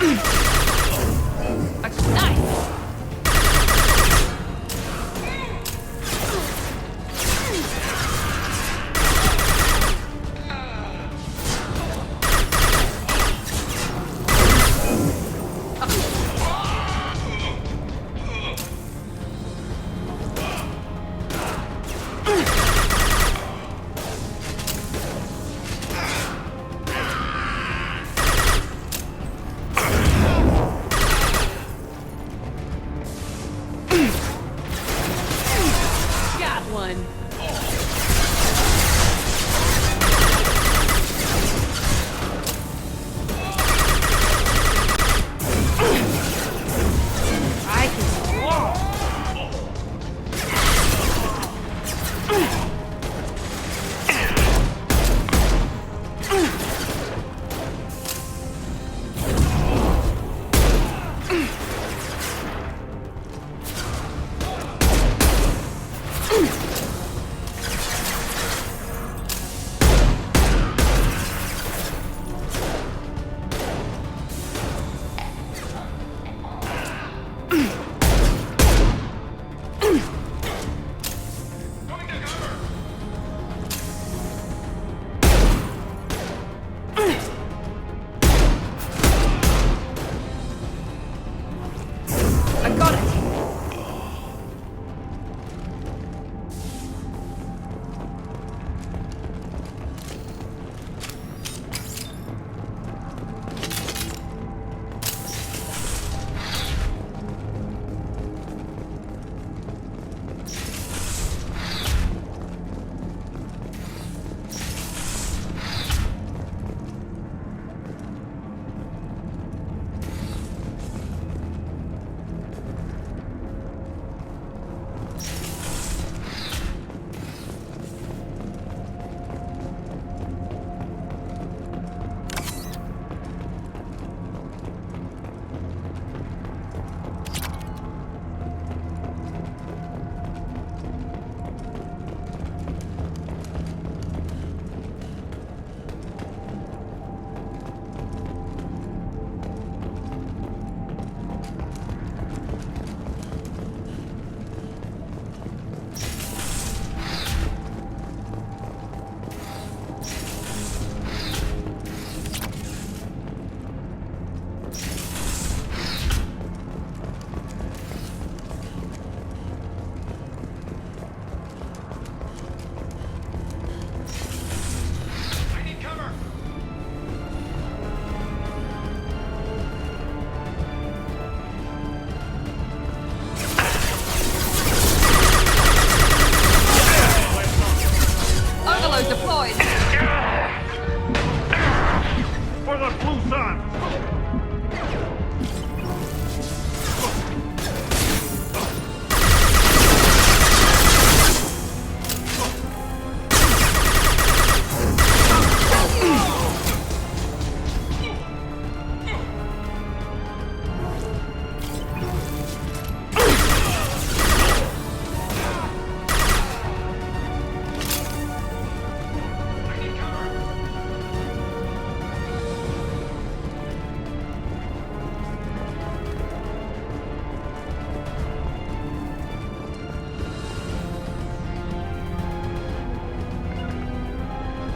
Nice!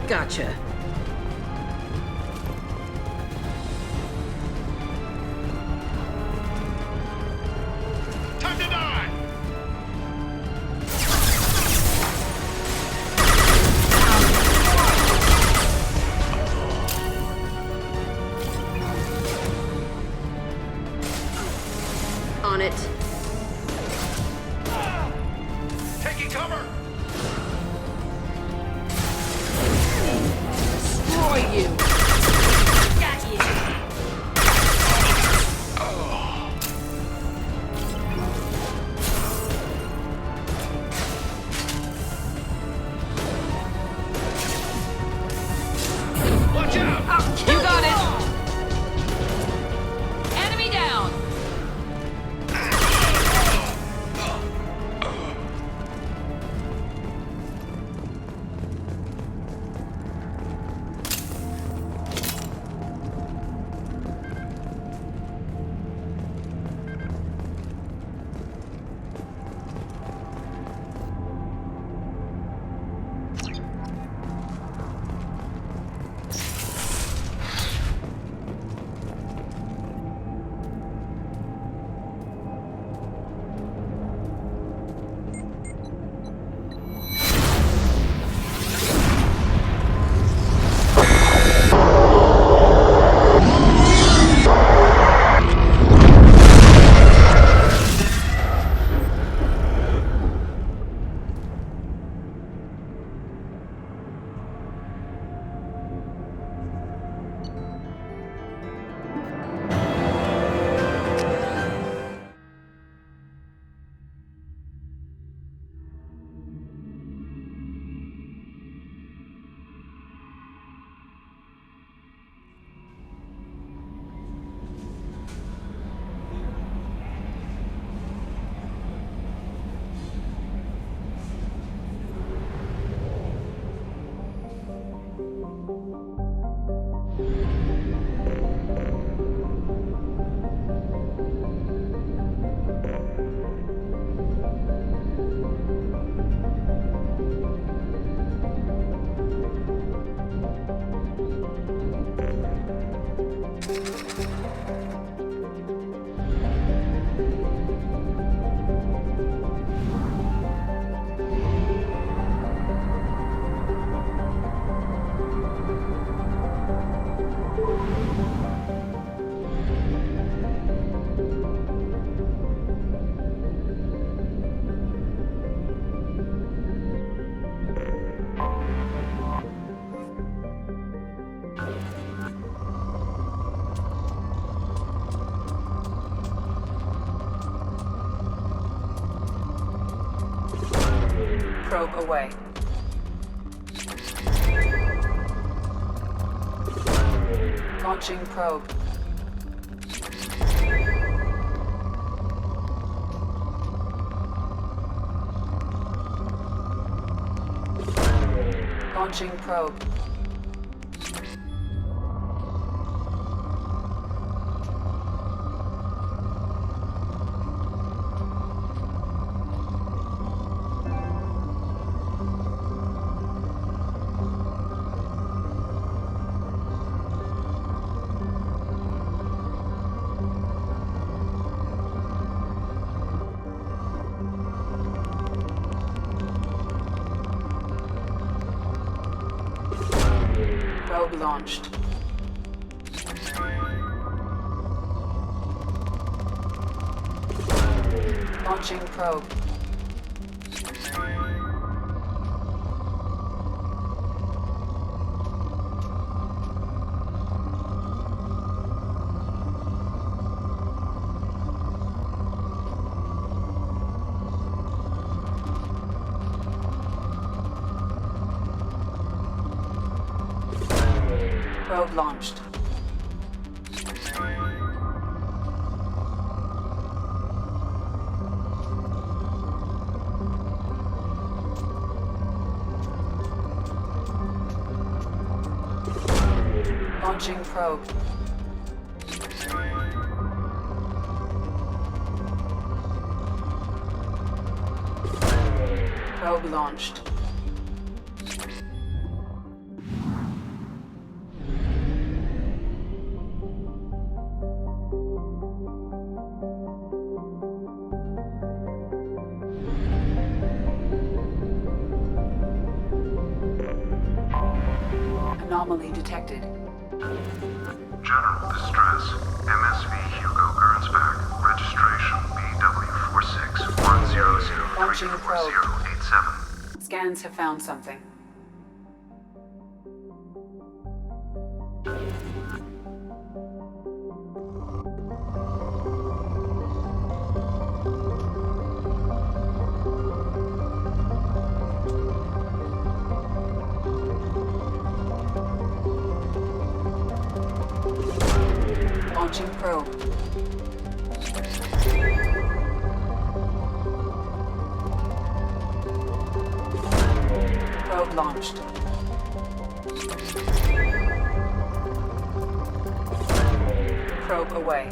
Gotcha. Time to die! On it. Taking cover! Destroy you! Got you! Watch out! You got it! Enemy down! Probe away. Launching probe. Launching probe. Probe launched. Launching probe. Probe launched. Launching probe. Probe launched. Anomaly detected. General distress. MSV Hugo Gernsback. Registration Launching probe. BW46103087. Scans have found something. Launching probe. Probe launched. Probe away.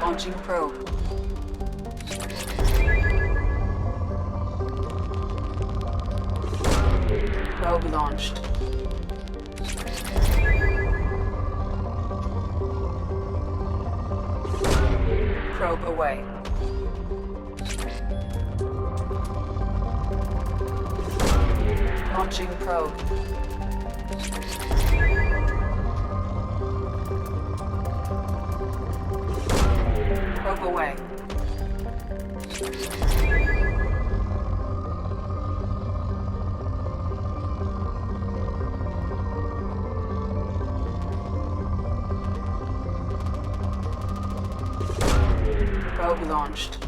Launching probe. Probe launched. Probe away. Launching probe. Probe away. Probe launched.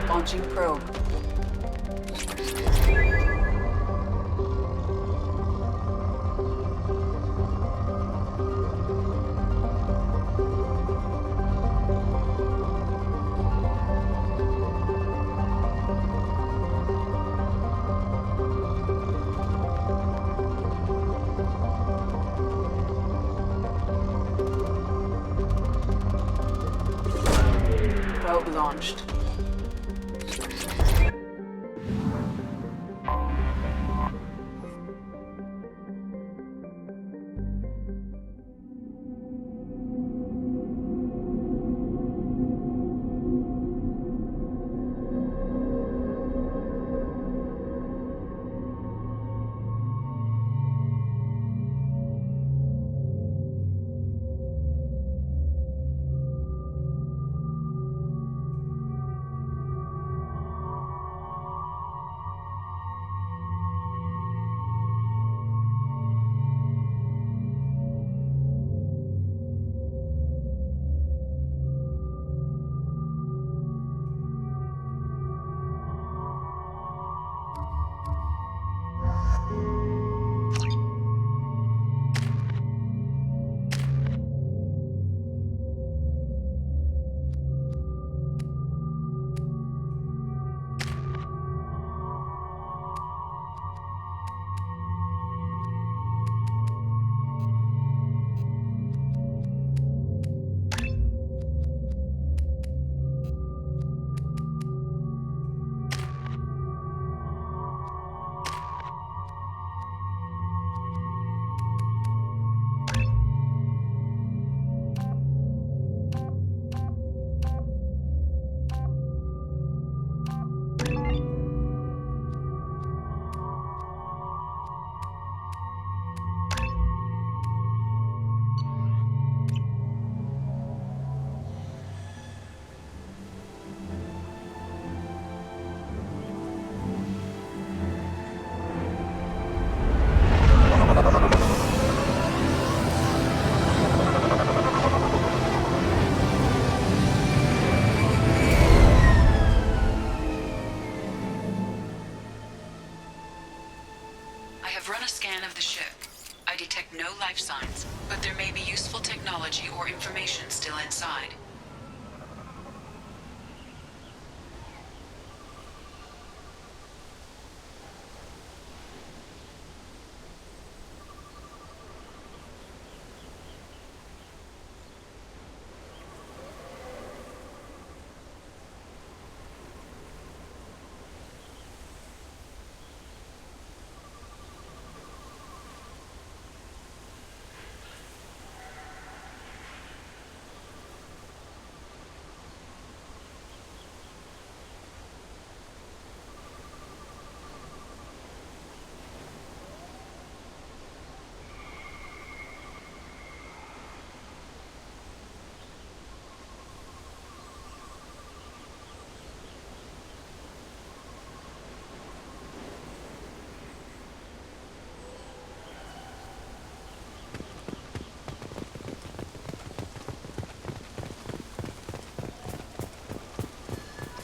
Launching probe. Probe launched. no life signs, but there may be useful technology or information still inside.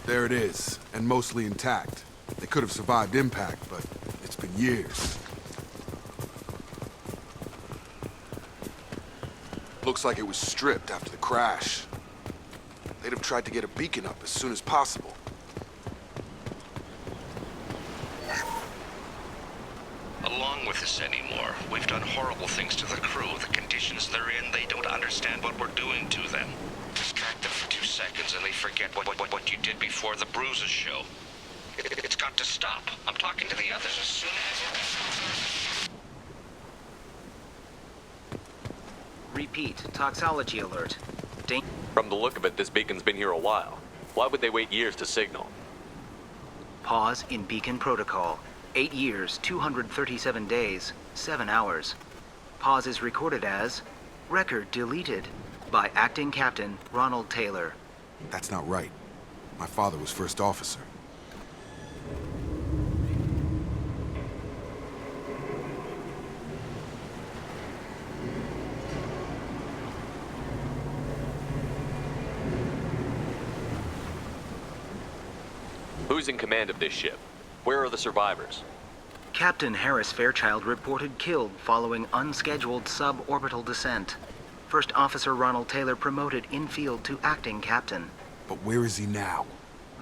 There it is, and mostly intact. They could have survived impact, but it's been years. Looks like it was stripped after the crash. They'd have tried to get a beacon up as soon as possible. Along with this anymore. We've done horrible things to the crew. The conditions they're in, they don't understand what we're doing to them. Distract them for 2 seconds and they forget what you did before the bruises show. It's got to stop. I'm talking to the others as soon as... Repeat, toxology alert. From the look of it, this beacon's been here a while. Why would they wait years to signal? Pause in beacon protocol. 8 years, 237 days, 7 hours. Pause is recorded as record deleted by Acting Captain Ronald Taylor. That's not right. My father was first officer. Who's in command of this ship? Where are the survivors? Captain Harris Fairchild reported killed following unscheduled suborbital descent. First Officer Ronald Taylor promoted in-field to acting captain. But where is he now?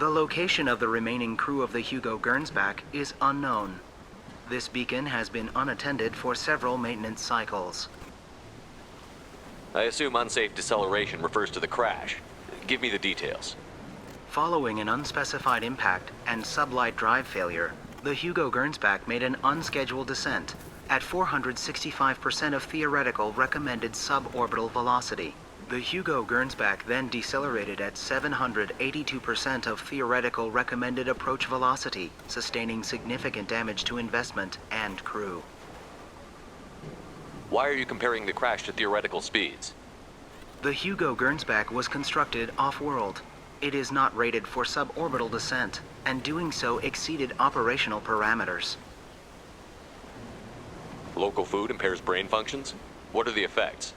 The location of the remaining crew of the Hugo Gernsback is unknown. This beacon has been unattended for several maintenance cycles. I assume unsafe deceleration refers to the crash. Give me the details. Following an unspecified impact and sublight drive failure, the Hugo Gernsback made an unscheduled descent at 465% of theoretical recommended suborbital velocity. The Hugo Gernsback then decelerated at 782% of theoretical recommended approach velocity, sustaining significant damage to investment and crew. Why are you comparing the crash to theoretical speeds? The Hugo Gernsback was constructed off-world. It is not rated for suborbital descent, and doing so exceeded operational parameters. Local food impairs brain functions? What are the effects?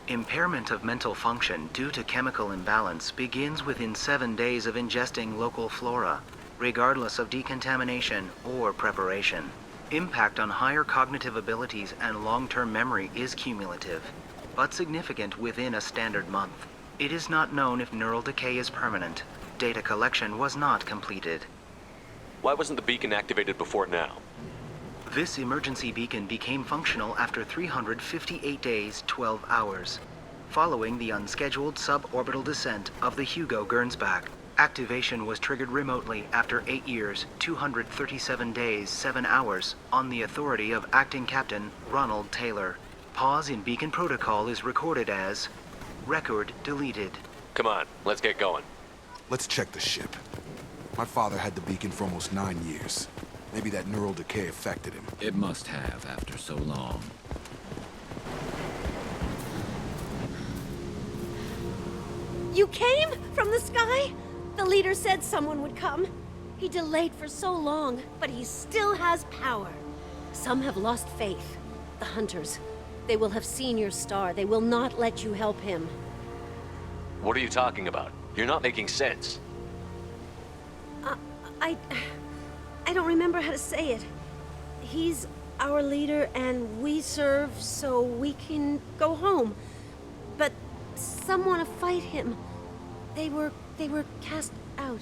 Impairment of mental function due to chemical imbalance begins within 7 days of ingesting local flora, regardless of decontamination or preparation. Impact on higher cognitive abilities and long-term memory is cumulative, but significant within a standard month. It is not known if neural decay is permanent. Data collection was not completed. Why wasn't the beacon activated before now? This emergency beacon became functional after 358 days, 12 hours, following the unscheduled suborbital descent of the Hugo Gernsback. Activation was triggered remotely after 8 years, 237 days, 7 hours, on the authority of Acting Captain Ronald Taylor. Pause in beacon protocol is recorded as record deleted. Come on, let's get going. Let's check the ship. My father had the beacon for almost 9 years. Maybe that neural decay affected him. It must have after so long. You came from the sky? The leader said someone would come. He delayed for so long, but he still has power. Some have lost faith. The hunters. They will have seen your star. They will not let you help him. What are you talking about? You're not making sense. I don't remember how to say it. He's our leader and we serve so we can go home. But some want to fight him. They were cast out.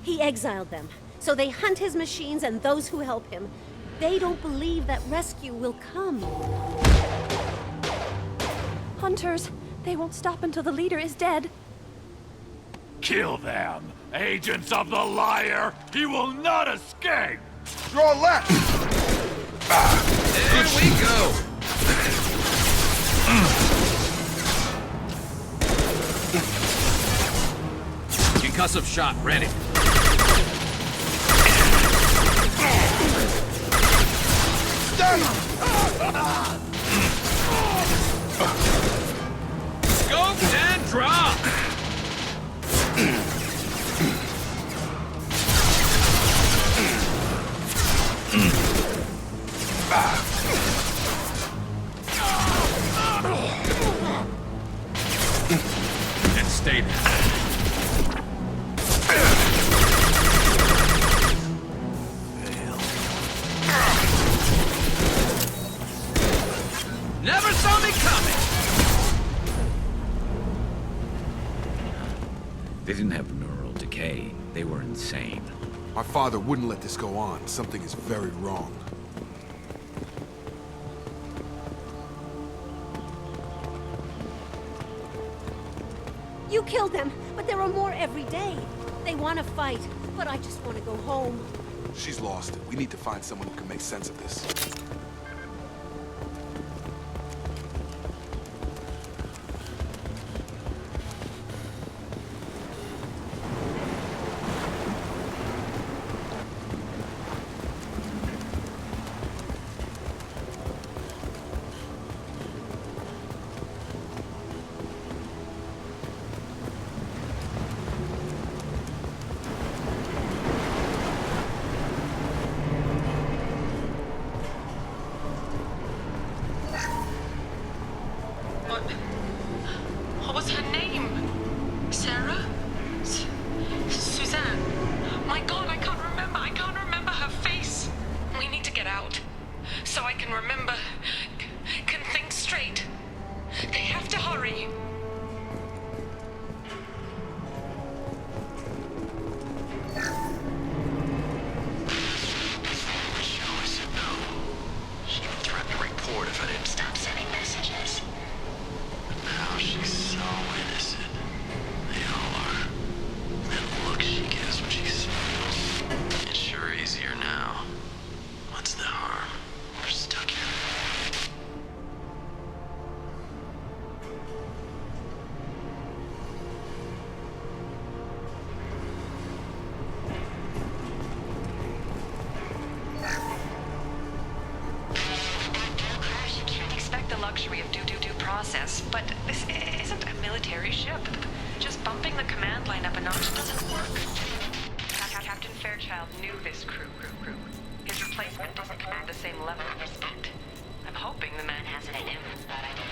He exiled them, so they hunt his machines and those who help him. They don't believe that rescue will come. Hunters, they won't stop until the leader is dead. Kill them! Agents of the liar! He will not escape! Your left! There we go! Concussive shot ready. Scoped and drop! And stay there. Never saw me coming! They didn't have neural decay. They were insane. My father wouldn't let this go on. Something is very wrong. You killed them, but there are more every day. They want to fight, but I just want to go home. She's lost it. We need to find someone who can make sense of this. What was her name? Sarah? Suzanne? My God, I can't remember. I can't remember her face. We need to get out. So I can remember. Can think straight. They have to hurry. She threatened to report if I didn't stop sending messages. Now she's so innocent. They all are. That look she gives when she smiles. It's sure easier now. What's the harm? We're stuck here. You can't expect the luxury of due process, but this isn't a military ship. Just bumping the command line up a notch doesn't work. Captain Fairchild knew this crew. His replacement doesn't command the same level of respect. I'm hoping the man has it in him, but I don't.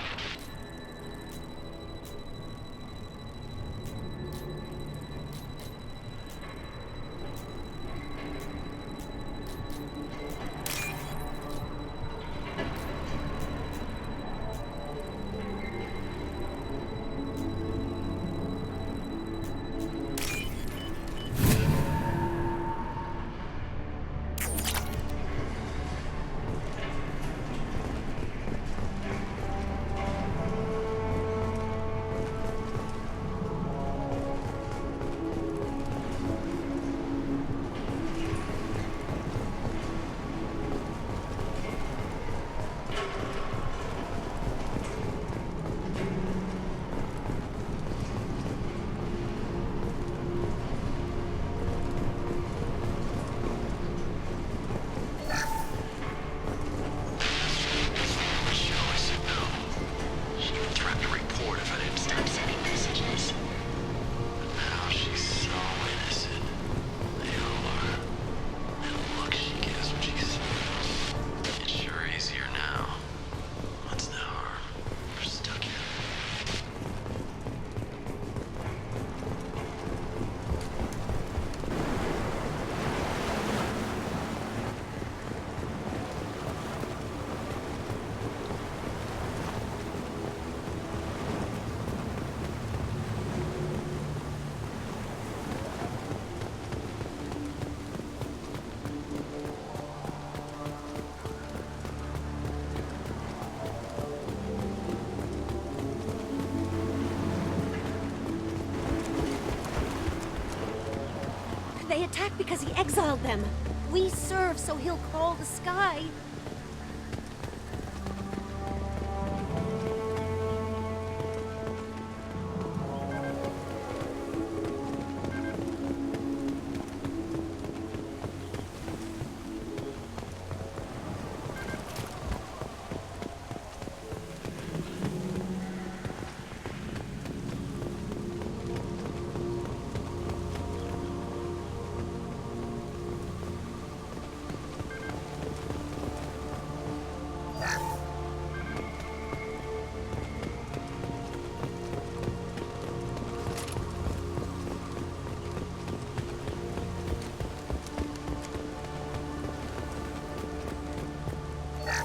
They attack because he exiled them. We serve so he'll call the sky.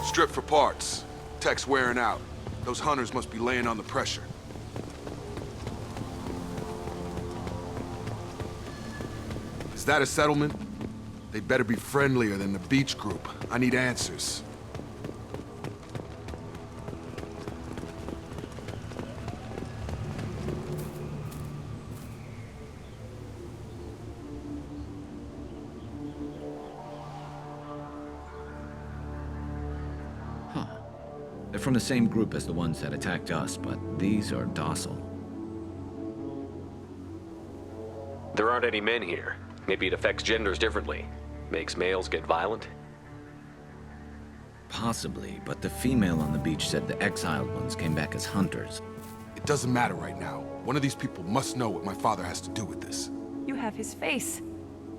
Strip for parts. Tech's wearing out. Those hunters must be laying on the pressure. Is that a settlement? They'd better be friendlier than the beach group. I need answers. They're from the same group as the ones that attacked us, but these are docile. There aren't any men here. Maybe it affects genders differently. Makes males get violent? Possibly, but the female on the beach said the exiled ones came back as hunters. It doesn't matter right now. One of these people must know what my father has to do with this. You have his face.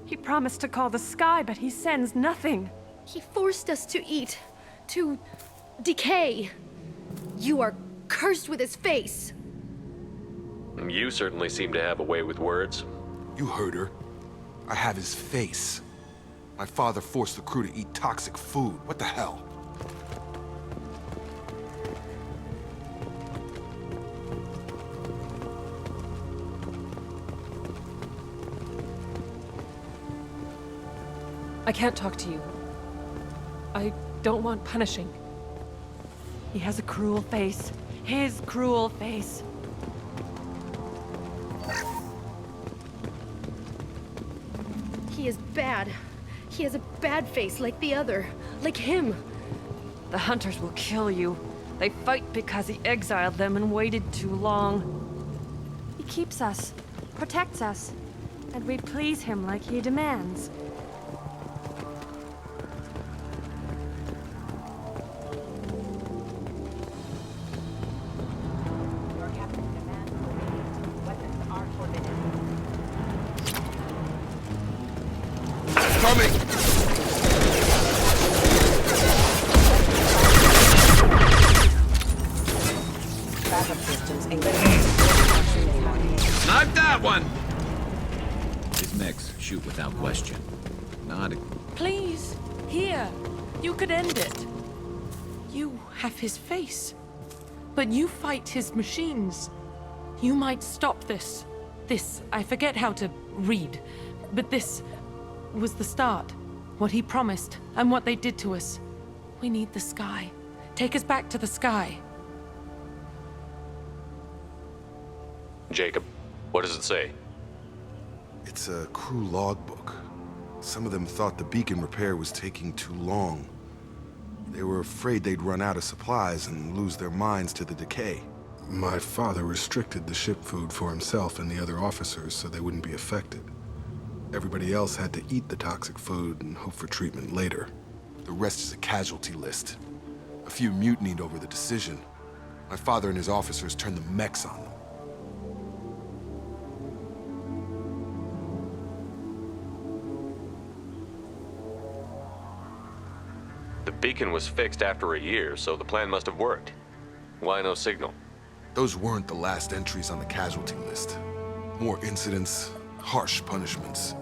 He promised to call the sky, but he sends nothing. He forced us to eat, to decay. You are cursed with his face. You certainly seem to have a way with words. You heard her. I have his face. My father forced the crew to eat toxic food. What the hell? I can't talk to you. I don't want punishing. He has a cruel face. His cruel face. He is bad. He has a bad face like the other. Like him. The hunters will kill you. They fight because he exiled them and waited too long. He keeps us, protects us, and we please him like he demands. Coming! Not that one! His mechs shoot without question. Not a... Please, here. You could end it. You have his face. But you fight his machines. You might stop this. This, I forget how to read. But this was the start. What he promised, and what they did to us. We need the sky. Take us back to the sky. Jacob, what does it say? It's a crew logbook. Some of them thought the beacon repair was taking too long. They were afraid they'd run out of supplies and lose their minds to the decay. My father restricted the ship food for himself and the other officers so they wouldn't be affected. Everybody else had to eat the toxic food and hope for treatment later. The rest is a casualty list. A few mutinied over the decision. My father and his officers turned the mechs on them. The beacon was fixed after a year, so the plan must have worked. Why no signal? Those weren't the last entries on the casualty list. More incidents, harsh punishments.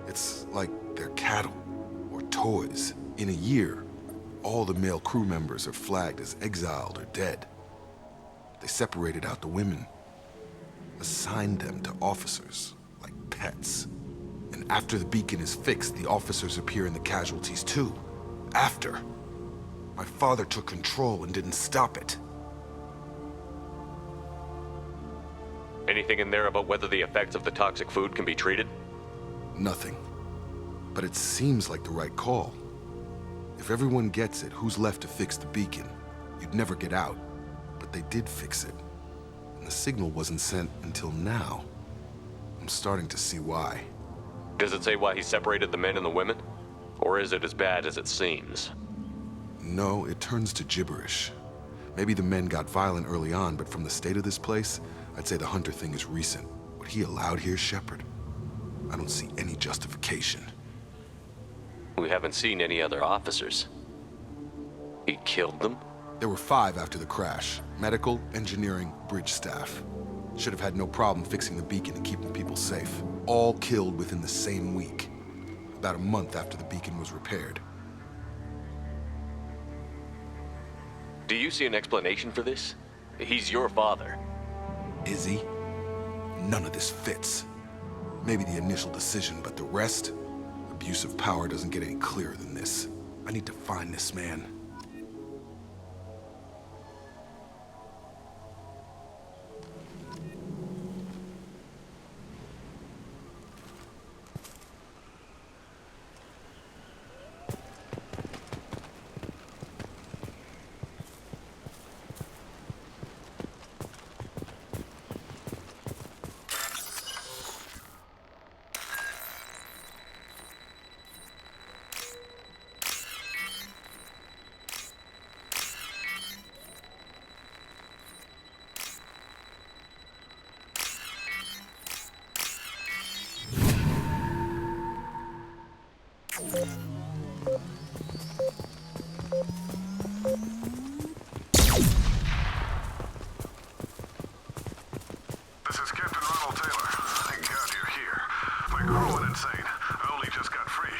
It's like they're cattle or toys. In a year, all the male crew members are flagged as exiled or dead. They separated out the women, assigned them to officers like pets. And after the beacon is fixed, the officers appear in the casualties too. After. My father took control and didn't stop it. Anything in there about whether the effects of the toxic food can be treated? Nothing. But it seems like the right call. If everyone gets it, who's left to fix the beacon? You'd never get out. But they did fix it. And the signal wasn't sent until now. I'm starting to see why. Does it say why he separated the men and the women? Or is it as bad as it seems? No, it turns to gibberish. Maybe the men got violent early on, but from the state of this place, I'd say the Hunter thing is recent. What he allowed here, Shepard? I don't see any justification. We haven't seen any other officers. He killed them? There were 5 after the crash. Medical, engineering, bridge staff. Should have had no problem fixing the beacon and keeping people safe. All killed within the same week. About a month after the beacon was repaired. Do you see an explanation for this? He's your father. Is he? None of this fits. Maybe the initial decision, but the rest? Abuse of power doesn't get any clearer than this. I need to find this man. This is Captain Ronald Taylor. Thank God you're here. My crew went insane. I only just got free.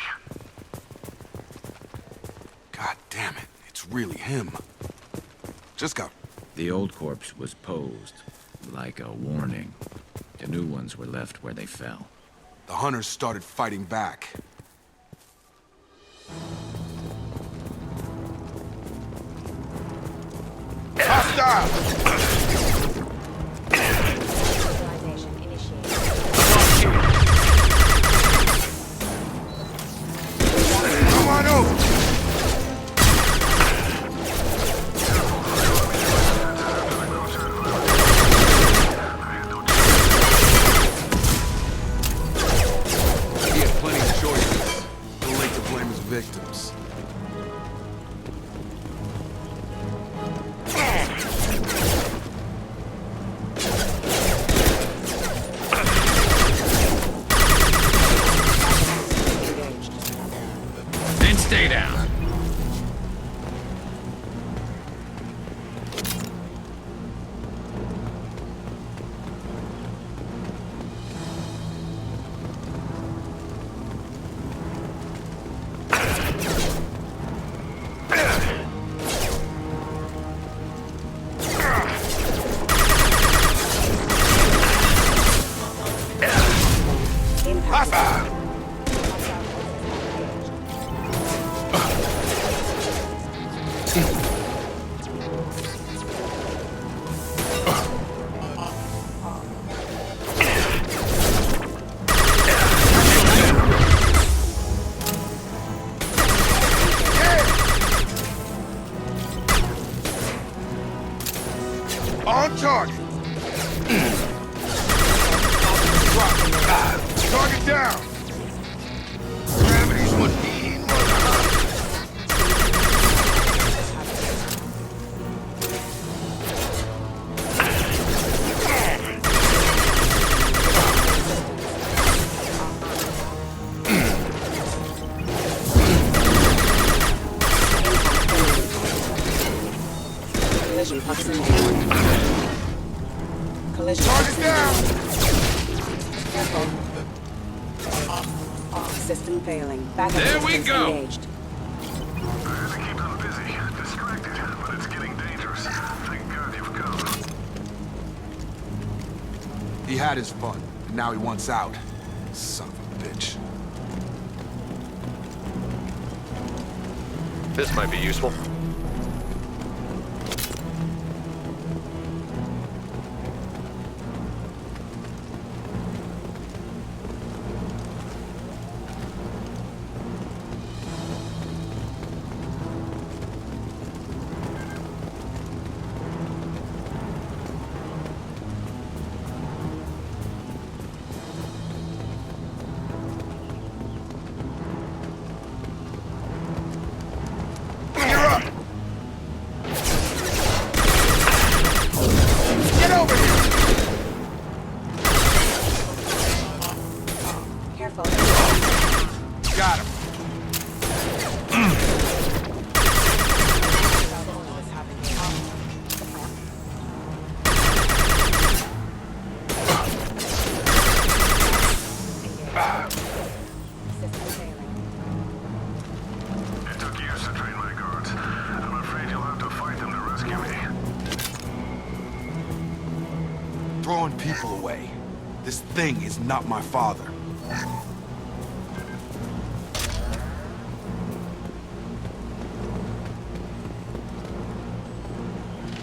God damn it, it's really him. Just got... The old corpse was posed, like a warning. The new ones were left where they fell. The Hunters started fighting back. Hostile! Come on over! He had plenty of choices. Too late to blame his victims. Then stay down. On target. Target down. Gravity's what we need. Collision proximity. Collision Target down. Careful. System failing. Backup There we systems go. Engaged. I had to keep them busy, distracted, but it's getting dangerous. Thank God you've come. He had his fun, and now he wants out. Son of a bitch. This might be useful. Careful. Got him. It took years to train my guards. I'm afraid you'll have to fight them to rescue me. Throwing people away. This thing is not my father.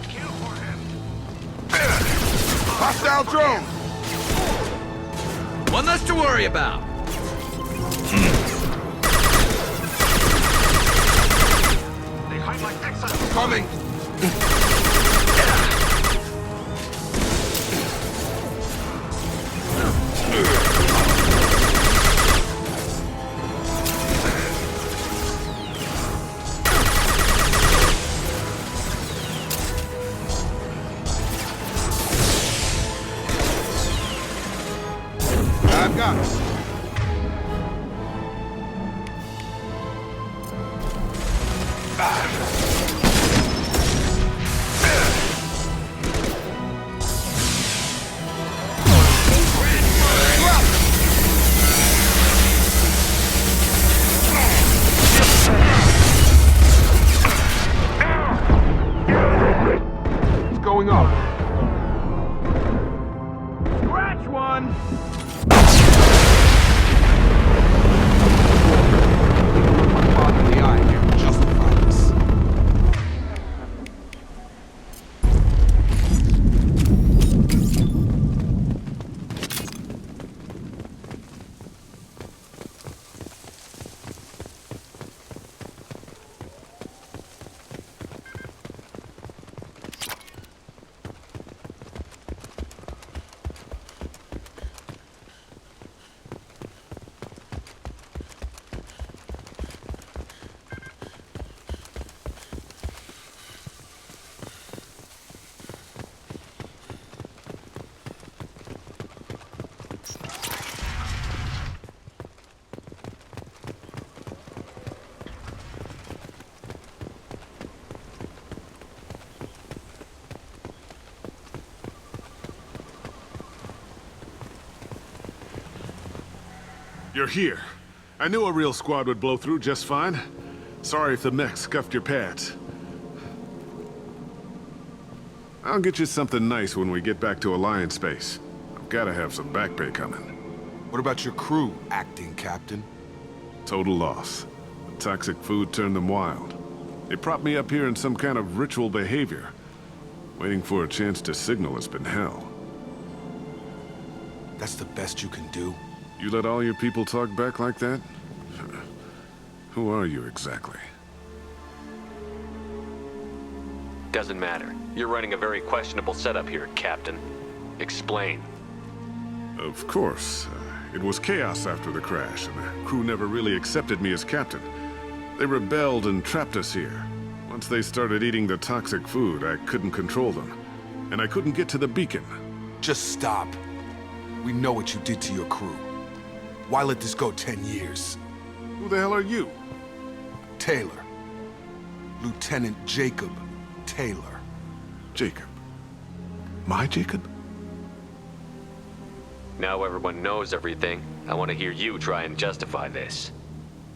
Kill for him. Hostile drone! One less to worry about. They hide like exiles. Coming! I've got it. What's going on? Scratch one! My father in the eye here will justify this. You're here. I knew a real squad would blow through just fine. Sorry if the mech scuffed your pads. I'll get you something nice when we get back to Alliance space. I've gotta have some back pay coming. What about your crew, acting captain? Total loss. The toxic food turned them wild. They propped me up here in some kind of ritual behavior. Waiting for a chance to signal has been hell. That's the best you can do? You let all your people talk back like that? Who are you exactly? Doesn't matter. You're running a very questionable setup here, Captain. Explain. Of course. It was chaos after the crash, and the crew never really accepted me as captain. They rebelled and trapped us here. Once they started eating the toxic food, I couldn't control them. And I couldn't get to the beacon. Just stop. We know what you did to your crew. Why let this go 10 years? Who the hell are you? Taylor. Lieutenant Jacob Taylor. Jacob. My Jacob? Now everyone knows everything. I want to hear you try and justify this.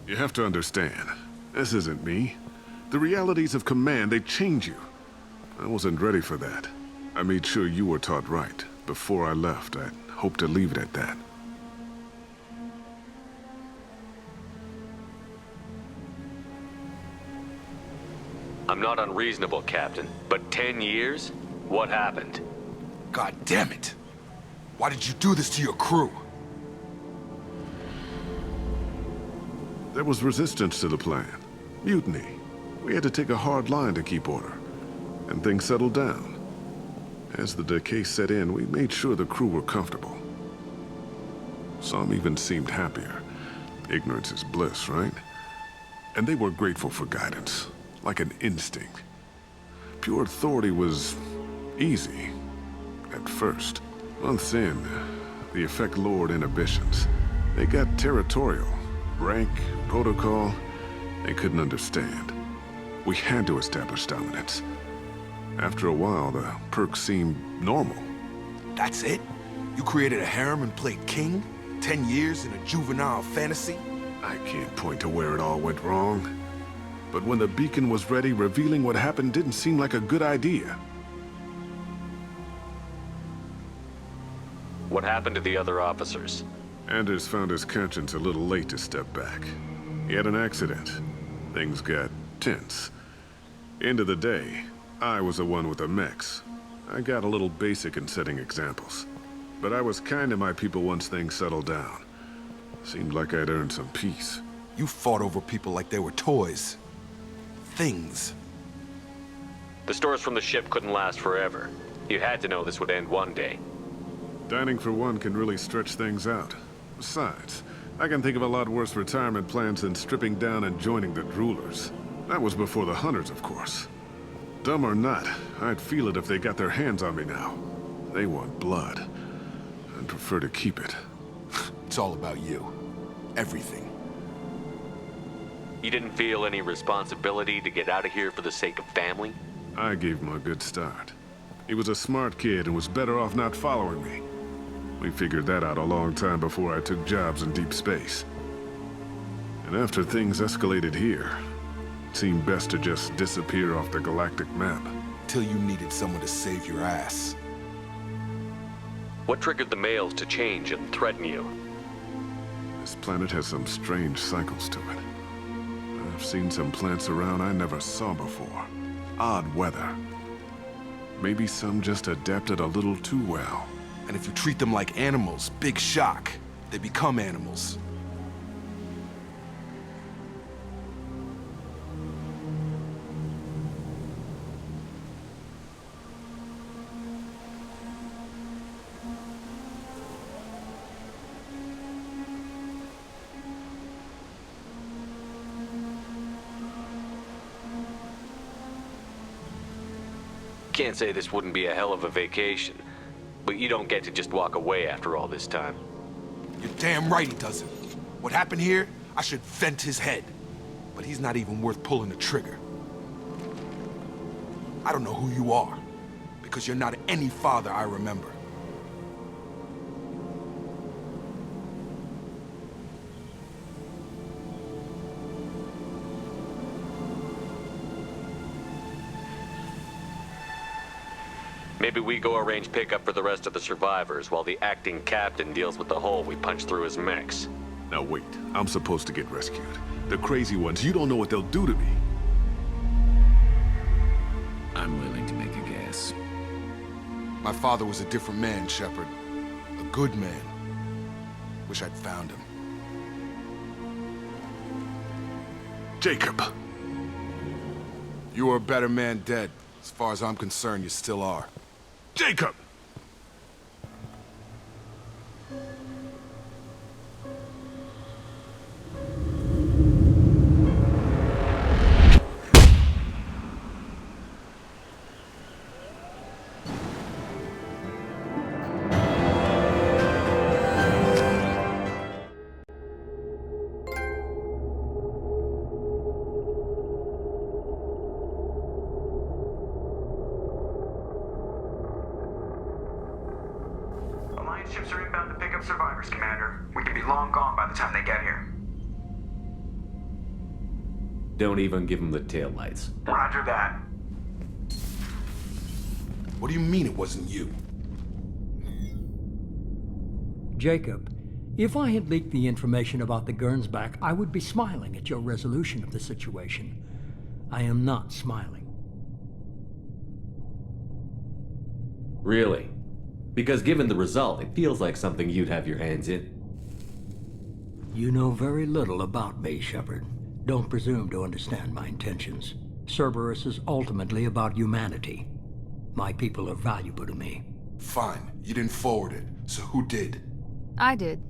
You have to understand. This isn't me. The realities of command, they change you. I wasn't ready for that. I made sure you were taught right. Before I left, I hoped to leave it at that. I'm not unreasonable, Captain, but 10 years? What happened? God damn it! Why did you do this to your crew? There was resistance to the plan. Mutiny. We had to take a hard line to keep order. And things settled down. As the decay set in, we made sure the crew were comfortable. Some even seemed happier. Ignorance is bliss, right? And they were grateful for guidance, like an instinct. Pure authority was easy, at first. Months in, the effect lowered inhibitions. They got territorial. Rank, protocol, they couldn't understand. We had to establish dominance. After a while, the perks seemed normal. That's it? You created a harem and played king? 10 years in a juvenile fantasy? I can't point to where it all went wrong. But when the beacon was ready, revealing what happened didn't seem like a good idea. What happened to the other officers? Anders found his conscience a little late to step back. He had an accident. Things got tense. End of the day, I was the one with the mechs. I got a little basic in setting examples. But I was kind to my people once things settled down. Seemed like I'd earned some peace. You fought over people like they were toys. Things. The stores from the ship couldn't last forever. You had to know this would end one day. Dining for one can really stretch things out. Besides, I can think of a lot worse retirement plans than stripping down and joining the Droolers. That was before the Hunters, of course. Dumb or not, I'd feel it if they got their hands on me now. They want blood. I'd prefer to keep it. It's all about you. Everything. You didn't feel any responsibility to get out of here for the sake of family? I gave him a good start. He was a smart kid and was better off not following me. We figured that out a long time before I took jobs in deep space. And after things escalated here, it seemed best to just disappear off the galactic map. Till you needed someone to save your ass. What triggered the males to change and threaten you? This planet has some strange cycles to it. I've seen some plants around I never saw before. Odd weather. Maybe some just adapted a little too well. And if you treat them like animals, big shock. They become animals. Can't say this wouldn't be a hell of a vacation, but you don't get to just walk away after all this time. You're damn right he doesn't. What happened here, I should vent his head. But he's not even worth pulling the trigger. I don't know who you are, because you're not any father I remember. Maybe we go arrange pickup for the rest of the survivors while the acting captain deals with the hole we punched through his mechs. Now wait, I'm supposed to get rescued. The crazy ones, you don't know what they'll do to me. I'm willing to make a guess. My father was a different man, Shepard. A good man. Wish I'd found him. Jacob! You were a better man dead. As far as I'm concerned, you still are. Jacob! Ships are inbound to pick up survivors, Commander. We could be long gone by the time they get here. Don't even give them the taillights. Roger that. What do you mean it wasn't you? Jacob, if I had leaked the information about the Gernsback, I would be smiling at your resolution of the situation. I am not smiling. Really? Because given the result, it feels like something you'd have your hands in. You know very little about me, Shepard. Don't presume to understand my intentions. Cerberus is ultimately about humanity. My people are valuable to me. Fine. You didn't forward it. So who did? I did.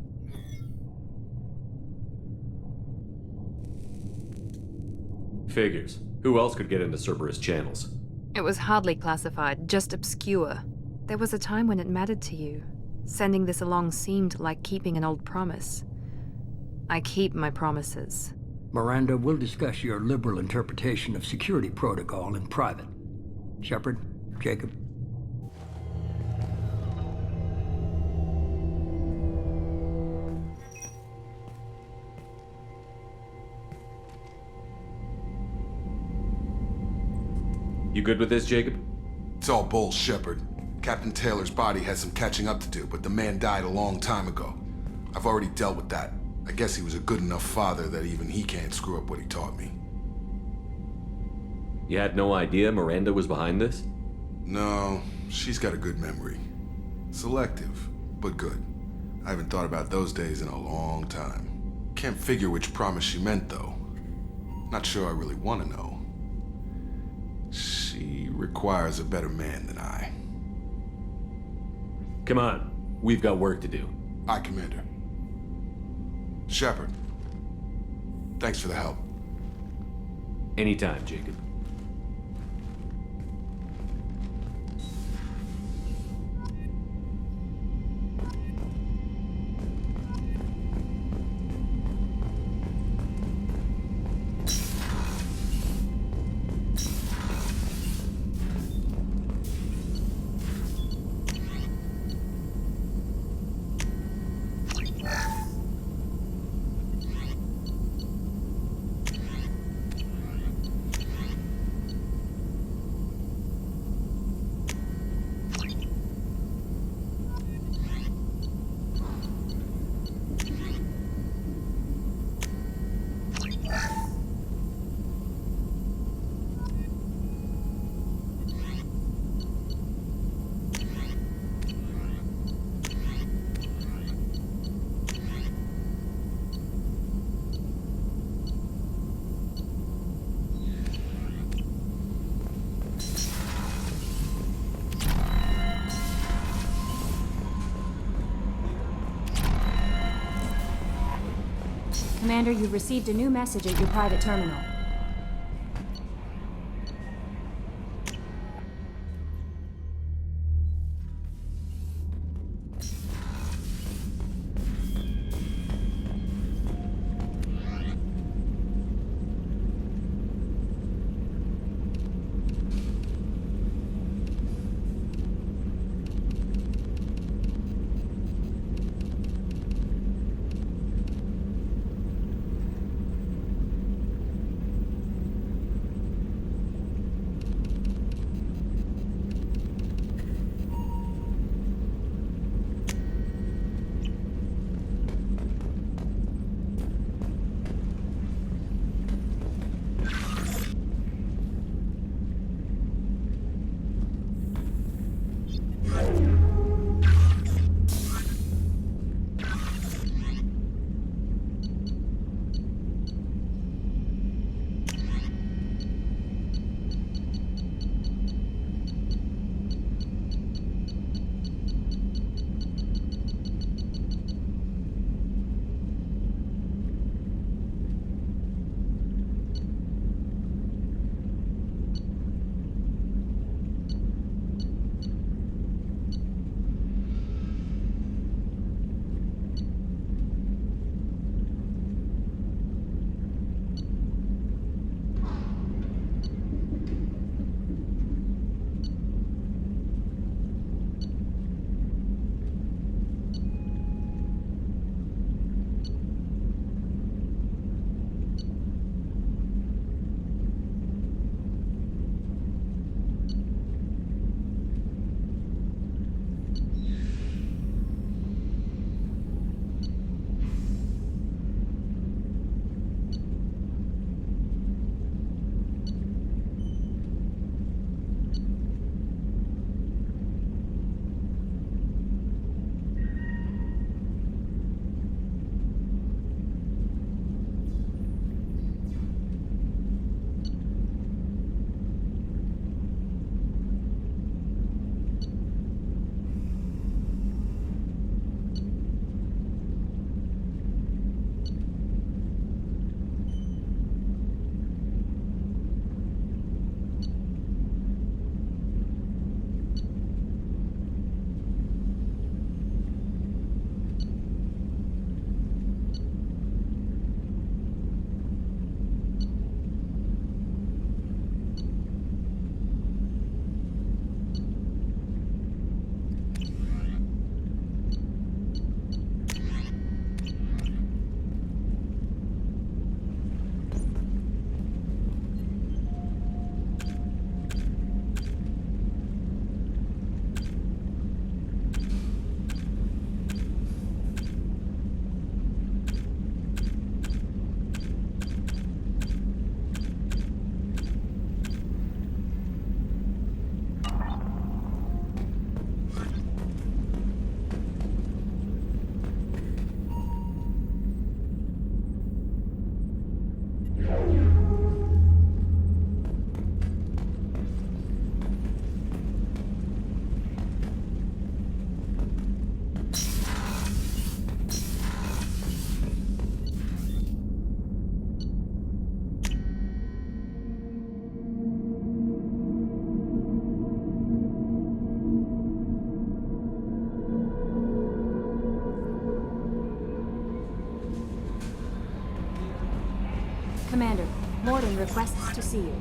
Figures. Who else could get into Cerberus channels? It was hardly classified, just obscure. There was a time when it mattered to you. Sending this along seemed like keeping an old promise. I keep my promises. Miranda, we'll discuss your liberal interpretation of security protocol in private. Shepard, Jacob. You good with this, Jacob? It's all bull, Shepard. Captain Taylor's body has some catching up to do, but the man died a long time ago. I've already dealt with that. I guess he was a good enough father that even he can't screw up what he taught me. You had no idea Miranda was behind this? No, she's got a good memory. Selective, but good. I haven't thought about those days in a long time. Can't figure which promise she meant, though. Not sure I really want to know. She requires a better man than I. Come on, we've got work to do. Aye, Commander. Shepard, thanks for the help. Anytime, Jacob. Commander, you've received a new message at your private terminal. Commander, Morden requests to see you.